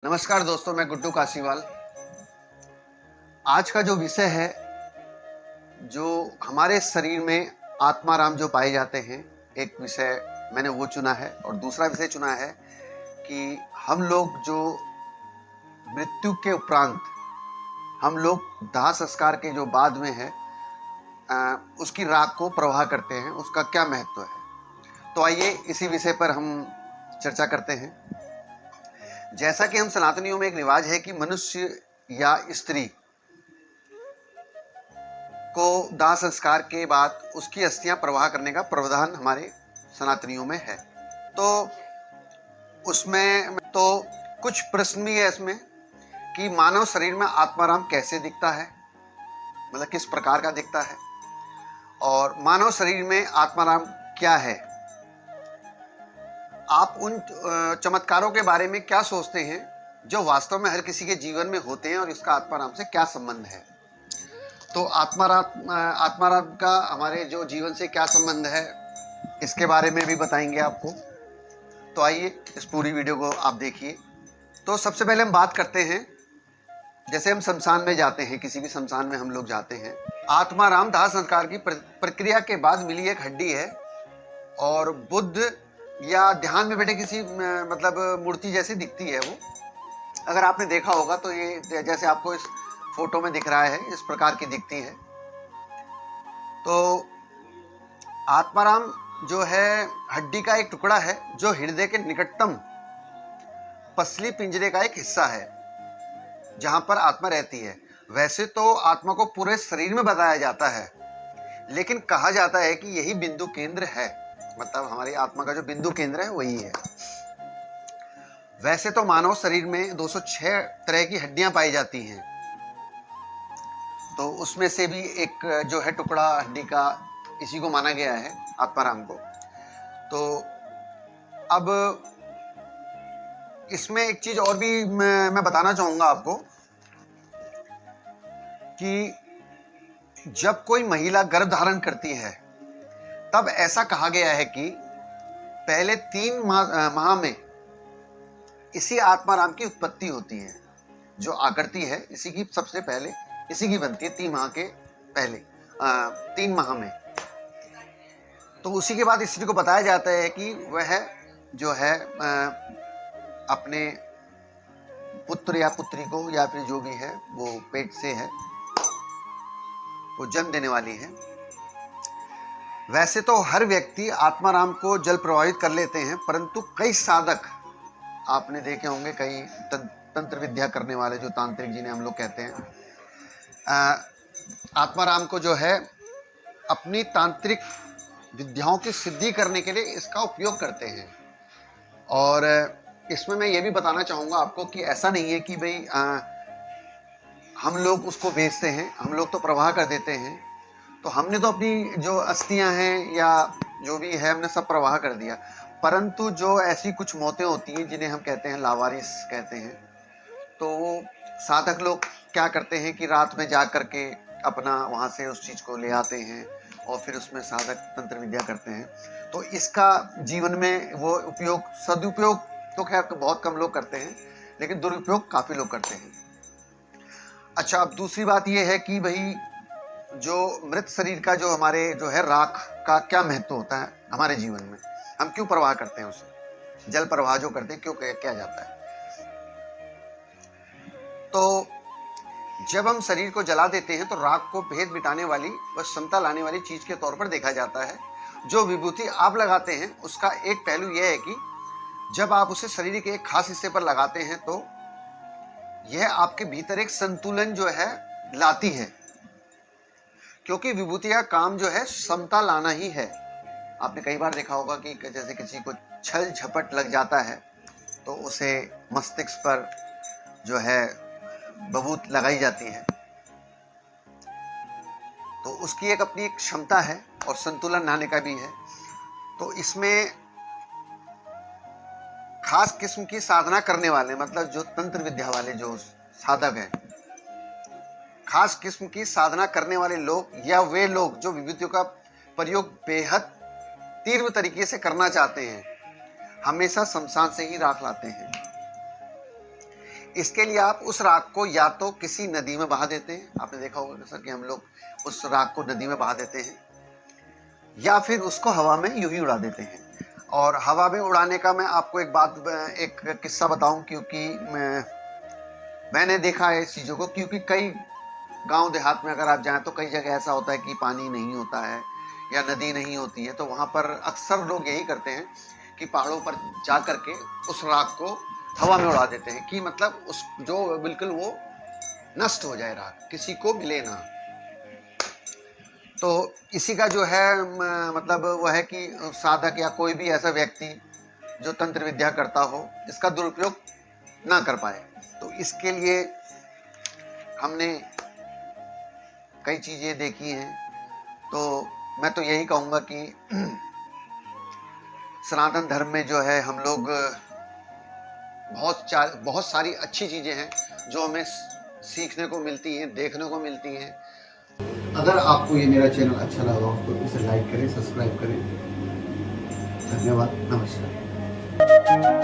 नमस्कार दोस्तों, मैं गुड्डू काशीवाल। आज का जो विषय है, जो हमारे शरीर में आत्माराम जो पाए जाते हैं, एक विषय मैंने वो चुना है और दूसरा विषय चुना है कि हम लोग जो मृत्यु के उपरांत हम लोग दाह संस्कार के जो बाद में है उसकी राख को प्रवाह करते हैं, उसका क्या महत्व है। तो आइए इसी विषय पर हम चर्चा करते हैं। जैसा कि हम सनातनियों में एक रिवाज है कि मनुष्य या स्त्री को दाह संस्कार के बाद उसकी अस्थियां प्रवाह करने का प्रावधान हमारे सनातनियों में है। तो उसमें तो कुछ प्रश्न भी है इसमें कि मानव शरीर में आत्माराम कैसे दिखता है, मतलब किस प्रकार का दिखता है, और मानव शरीर में आत्माराम क्या है। आप उन चमत्कारों के बारे में क्या सोचते हैं जो वास्तव में हर किसी के जीवन में होते हैं और इसका आत्माराम से क्या संबंध है। तो आत्माराम का हमारे जो जीवन से क्या संबंध है, इसके बारे में भी बताएंगे आपको। तो आइए इस पूरी वीडियो को आप देखिए। तो सबसे पहले हम बात करते हैं, जैसे हम शमशान में जाते हैं, किसी भी शमशान में हम लोग जाते हैं। आत्माराम दाह संस्कार की प्रक्रिया के बाद मिली एक हड्डी है और बुद्ध या ध्यान में बैठे किसी मतलब मूर्ति जैसी दिखती है वो। अगर आपने देखा होगा तो ये जैसे आपको इस फोटो में दिख रहा है, इस प्रकार की दिखती है। तो आत्माराम जो है हड्डी का एक टुकड़ा है जो हृदय के निकटतम पसली पिंजरे का एक हिस्सा है जहां पर आत्मा रहती है। वैसे तो आत्मा को पूरे शरीर में बताया जाता है, लेकिन कहा जाता है कि यही बिंदु केंद्र है, मतलब हमारी आत्मा का जो बिंदु केंद्र है वही है। वैसे तो मानव शरीर में 206 तरह की हड्डियां पाई जाती हैं, तो उसमें से भी एक जो है टुकड़ा हड्डी का, इसी को माना गया है आत्माराम को। तो अब इसमें एक चीज और भी मैं बताना चाहूंगा आपको कि जब कोई महिला गर्भ धारण करती है तब ऐसा कहा गया है कि पहले 3 माह में इसी आत्माराम की उत्पत्ति होती है। जो आकृति है इसी की सबसे पहले इसी की बनती है 3 माह के पहले, 3 माह में। तो उसी के बाद स्त्री को बताया जाता है कि वह जो है अपने पुत्र या पुत्री को, या फिर जो भी है वो पेट से है, वो जन्म देने वाली है। वैसे तो हर व्यक्ति आत्माराम को जल प्रभावित कर लेते हैं, परंतु कई साधक आपने देखे होंगे, कई तंत्र विद्या करने वाले, जो तांत्रिक जिन्हें हम लोग कहते हैं, आत्माराम को जो है अपनी तांत्रिक विद्याओं की सिद्धि करने के लिए इसका उपयोग करते हैं। और इसमें मैं ये भी बताना चाहूँगा आपको कि ऐसा नहीं है कि भाई हम लोग उसको बेचते हैं, हम लोग तो प्रवाह कर देते हैं। तो हमने तो अपनी जो अस्थियां हैं या जो भी है हमने सब प्रवाह कर दिया, परंतु जो ऐसी कुछ मौतें होती हैं जिन्हें हम कहते हैं लावारिस कहते हैं, तो वो साधक लोग क्या करते हैं कि रात में जा करके अपना वहाँ से उस चीज़ को ले आते हैं और फिर उसमें साधक तंत्र विद्या करते हैं। तो इसका जीवन में वो उपयोग, सदुपयोग तो खैर बहुत कम लोग करते हैं, लेकिन दुरुपयोग काफ़ी लोग करते हैं। अच्छा, अब दूसरी बात ये है कि भाई जो मृत शरीर का जो हमारे जो है राख का क्या महत्व होता है हमारे जीवन में, हम क्यों प्रवाह करते हैं उसे, जल प्रवाह जो करते हैं क्यों किया जाता है। तो जब हम शरीर को जला देते हैं तो राख को भेद मिटाने वाली व क्षमता लाने वाली चीज के तौर पर देखा जाता है। जो विभूति आप लगाते हैं उसका एक पहलू यह है कि जब आप उसे शरीर के एक खास हिस्से पर लगाते हैं तो यह आपके भीतर एक संतुलन जो है लाती है, क्योंकि विभूति का काम जो है समता लाना ही है। आपने कई बार देखा होगा कि जैसे किसी को छल झपट लग जाता है तो उसे मस्तिष्क पर जो है बबूत लगाई जाती है, तो उसकी एक अपनी एक क्षमता है और संतुलन लाने का भी है। तो इसमें खास किस्म की साधना करने वाले, मतलब जो तंत्र विद्या वाले जो साधक हैं, खास किस्म की साधना करने वाले लोग या वे लोग जो विभूतियों का प्रयोग बेहद तीव्र तरीके से करना चाहते हैं, हमेशा शमशान से ही राख लाते हैं। इसके लिए आप उस राख को या तो किसी नदी में बहा देते हैं, आपने देखा होगा सर कि हम लोग उस राख को नदी में बहा देते हैं, या फिर उसको हवा में यूं ही उड़ा देते हैं। और हवा में उड़ाने का मैं आपको एक किस्सा बताऊं, क्योंकि मैंने देखा है इस चीज़ों को, क्योंकि कई गांव देहात में अगर आप जाएं तो कई जगह ऐसा होता है कि पानी नहीं होता है या नदी नहीं होती है, तो वहाँ पर अक्सर लोग यही करते हैं कि पहाड़ों पर जा करके उस राख को हवा में उड़ा देते हैं, कि मतलब उस जो बिल्कुल वो नष्ट हो जाए, राख किसी को मिले ना। तो इसी का जो है मतलब वह है कि साधक या कोई भी ऐसा व्यक्ति जो तंत्र विद्या करता हो इसका दुरुपयोग ना कर पाए। तो इसके लिए हमने कई चीज़ें देखी हैं। तो मैं तो यही कहूँगा कि सनातन धर्म में जो है हम लोग बहुत सारी अच्छी चीज़ें हैं जो हमें सीखने को मिलती हैं, देखने को मिलती हैं। अगर आपको ये मेरा चैनल अच्छा लगा हो तो इसे लाइक करें, सब्सक्राइब करें। धन्यवाद, नमस्कार।